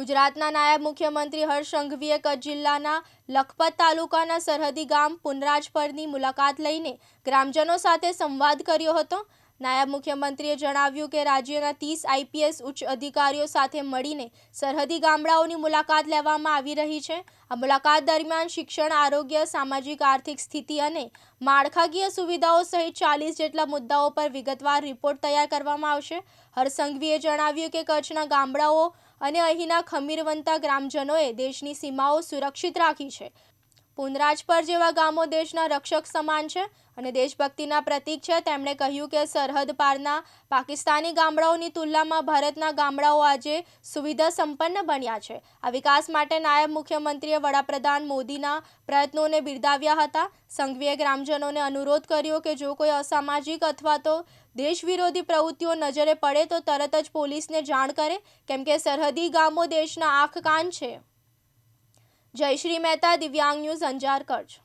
ગુજરાતના નાયબ મુખ્યમંત્રી હર્ષ સંઘવીએ કચ્છ જિલ્લાના લખપત તાલુકાના સરહદી ગામ પુનરાજપરની મુલાકાત લઈને ગ્રામજનો સાથે સંવાદ કર્યો હતો। નાયબ મુખ્યમંત્રીએ જણાવ્યું કે રાજ્યના 30 આઈપીએસ ઉચ્ચ અધિકારીઓ સાથે મળીને સરહદી ગામડાઓની મુલાકાત લેવામાં આવી રહી છે। આ મુલાકાત દરમિયાન શિક્ષણ, આરોગ્ય, સામાજિક આર્થિક સ્થિતિ અને માળખાકીય સુવિધાઓ સહિત 40 જેટલા મુદ્દાઓ પર વિગતવાર રિપોર્ટ તૈયાર કરવામાં આવશે। હર્ષ સંઘવીએ જણાવ્યું કે કચ્છના ગામડાઓ અને અહીંના ખમીરવંતા ગ્રામજનોએ દેશની સીમાઓ સુરક્ષિત રાખી છે। પુનરાજપર જેવા ગામો દેશના રક્ષક સમાન છે અને દેશભક્તિના પ્રતીક છે। તેમણે કહ્યું કે સરહદ પારના પાકિસ્તાની ગામડાઓની તુલનામાં ભારતના ગામડાઓ આજે સુવિધા સંપન્ન બન્યા છે। આ વિકાસ માટે નાયબ મુખ્યમંત્રીએ વડાપ્રધાન મોદીના પ્રયત્નોને બિરદાવ્યા હતા। સંઘવીએ ગ્રામજનોને અનુરોધ કર્યો કે જો કોઈ અસામાજિક અથવા તો દેશ વિરોધી પ્રવૃત્તિઓ નજરે પડે તો તરત જ પોલીસને જાણ કરે, કેમ કે સરહદી ગામો દેશના આંખ કાન છે। જયશ્રી મહેતા, દિવ્યાંગ ન્યૂઝ, અંજાર, કચ્છ।